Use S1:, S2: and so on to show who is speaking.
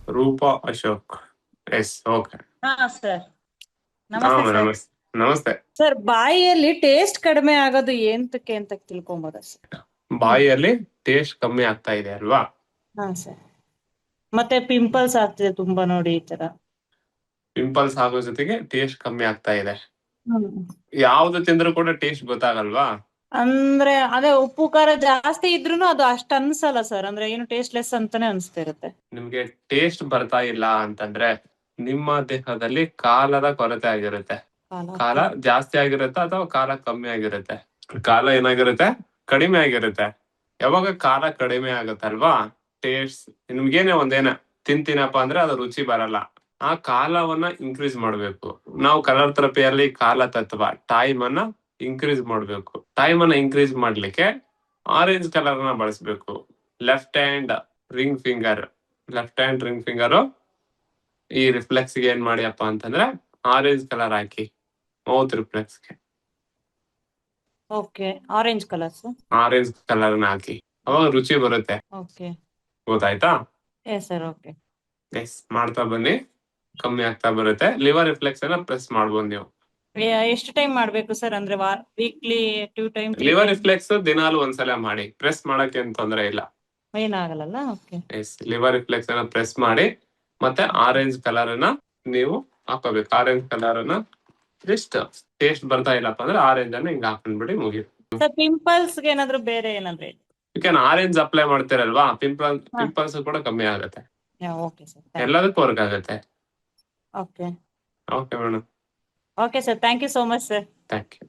S1: Roopa Ashok. Yes, okay.
S2: ಹಾ sir,
S1: ಹಾ
S2: ನಮಸ್ತೆ ಸರ್.
S1: ನಮಸ್ತೆ. ನಮಸ್ತೆ.
S2: ಸರ್, ಬಾಯಿಯಲ್ಲಿ ಟೇಸ್ಟ್ ಕಡಿಮೆ ಆಗೋದು ಎಂತಕ್ಕೆ ಅಂತ ತಿಳ್ಕೊಬೋದಾ ಸರ್?
S1: ಬಾಯಿಯಲ್ಲಿ ಟೇಸ್ಟ್ ಕಮ್ಮಿ ಆಗ್ತಾ ಇದೆ ಅಲ್ವಾ?
S2: ಹಾ ಸರ್. ಮತ್ತೆ ಪಿಂಪಲ್ಸ್ ಆಗ್ತಿದೆ ತುಂಬಾ ನೋಡಿ ಈ ತರ.
S1: ಪಿಂಪಲ್ಸ್ ಆಗೋ ಜೊತೆಗೆ ಟೇಸ್ಟ್ ಕಮ್ಮಿ ಆಗ್ತಾ ಇದೆ.
S2: ಹ್ಮ್.
S1: ಯಾವ್ದು ತಿಂದ್ರೂ ಕೂಡ ಟೇಸ್ಟ್ ಗೊತ್ತಾಗಲ್ವಾ?
S2: ಅಂದ್ರೆ ಅದೇ ಉಪ್ಪು ಖಾರ ಜಾಸ್ತಿ ಇದ್ರೂನು ಅದು ಅಷ್ಟ್ ಅನ್ಸಲ್ಲ ಸರ್. ಅಂದ್ರೆ ಏನು ಟೇಸ್ಟ್ ಲೆಸ್ ಅಂತಾನೆ ಅನ್ಸ್ತಾ ಇರುತ್ತೆ.
S1: ನಿಮ್ಗೆ ಟೇಸ್ಟ್ ಬರ್ತಾ ಇಲ್ಲ ಅಂತಂದ್ರೆ ನಿಮ್ಮ ದೇಹದಲ್ಲಿ ಕಾಲದ ಕೊರತೆ ಆಗಿರುತ್ತೆ. ಕಾಲ ಜಾಸ್ತಿ ಆಗಿರುತ್ತೆ ಅಥವಾ ಕಾಲ ಕಮ್ಮಿ ಆಗಿರುತ್ತೆ. ಕಾಲ ಏನಾಗಿರುತ್ತೆ? ಕಡಿಮೆ ಆಗಿರುತ್ತೆ. ಯಾವಾಗ ಕಾಲ ಕಡಿಮೆ ಆಗುತ್ತಲ್ವಾ, ಟೇಸ್ಟ್ ನಿಮ್ಗೇನೆ ಒಂದೇನ ತಿಂತೀನಪ್ಪ ಅಂದ್ರೆ ಅದು ರುಚಿ ಬರಲ್ಲ. ಆ ಕಾಲವನ್ನ ಇನ್ಕ್ರೀಸ್ ಮಾಡ್ಬೇಕು. ನಾವು ಕಲರ್ ಥೆರಪಿಯಲ್ಲಿ ಕಾಲ ತತ್ವ ಟೈಮ್ ಅನ್ನ ಇನ್ಕ್ರೀಸ್ ಮಾಡ್ಬೇಕು. ಟೈಮ್ ಅನ್ನ ಇನ್ಕ್ರೀಸ್ ಮಾಡ್ಲಿಕ್ಕೆ ಆರೆಂಜ್ ಕಲರ್ ನ ಬಳಸಬೇಕು. ಲೆಫ್ಟ್ ಹ್ಯಾಂಡ್ ರಿಂಗ್ ಫಿಂಗರ್ ಈ ರಿಫ್ಲೆಕ್ಸ್ ಗೆ ಏನ್ ಮಾಡಿಯಪ್ಪ ಅಂತಂದ್ರೆ ಆರೆಂಜ್ ಕಲರ್ ಹಾಕಿ ಮೌತ್ ರಿಫ್ಲೆಕ್ಸ್ ಗೆ.
S2: Okay, orange colour sir.
S1: Orange colour ನ ಹಾಕಿ, ಅವಾಗ ರುಚಿ ಬರುತ್ತೆ.
S2: ಓಕೆ.
S1: ಗೊತ್ತಾಯ್ತಾ?
S2: Yes sir. ಓಕೆ.
S1: ಎಸ್, ಮಾಡ್ತಾ ಬನ್ನಿ, ಕಮ್ಮಿ ಆಗ್ತಾ ಬರುತ್ತೆ. ಲಿವರ್ ರಿಫ್ಲೆಕ್ಸ್ ಅನ್ನ ಪ್ರೆಸ್ ಮಾಡ್ಬೋದು ನೀವು.
S2: ಎಷ್ಟು ಟೈಮ್ ಮಾಡ್ಬೇಕು ಸರ್? ಅಂದ್ರೆ ವೀಕ್ಲಿ 2 ಟೈಮ್?
S1: ಲಿವರ್ ರಿಫ್ಲೆಕ್ಸ್ ದಿನಾಲು ಒಂದ್ಸಲ ಮಾಡಿ. ಪ್ರೆಸ್ ಮಾಡಕ್ಕೆ ಏನ್ ತೊಂದರೆ ಇಲ್ಲ.
S2: ಏನಾಗಲ್ಲ. ಓಕೆ.
S1: ಎಸ್, ಲಿವರ್ ರಿಫ್ಲೆಕ್ಸ್ ಅನ್ನ ಪ್ರೆಸ್ ಮಾಡಿ ಮತ್ತೆ ಆರೆಂಜ್ ಕಲರ್ ಅನ್ನ ನೀವು ಹಾಕೋಬೇಕು. ಆರೆಂಜ್ ಕಲರ್ ಅನ್ನ ಜಸ್ಟ್ ಟೇಸ್ಟ್ ಬರ್ತಾ ಇಲ್ಲಪ್ಪ ಅಂದ್ರೆ ಆರೆಂಜ್ ಅನ್ನ ಹಿಂಗ ಹಾಕೊಂಡ್ಬಿಡಿ, ಮುಗಿತು.
S2: ಸರ್, ಪಿಂಪಲ್ಸ್ ಗೆ ಏನಾದ್ರು ಬೇರೆ ಏನಾದ್ರು?
S1: ಯಾಕಂದ್ರೆ ಆರೆಂಜ್ ಅಪ್ಲೈ ಮಾಡ್ತಿರಲ್ವಾ, ಪಿಂಪಲ್ಸ್ ಕೂಡ ಕಮ್ಮಿ ಆಗುತ್ತೆ.
S2: Okay sir.
S1: ಎಲ್ಲದಕ್ಕೂ ವರ್ಕ್ ಆಗುತ್ತೆ.
S2: Okay.
S1: Okay madam.
S2: Okay sir, thank you so much sir.
S1: Thank you.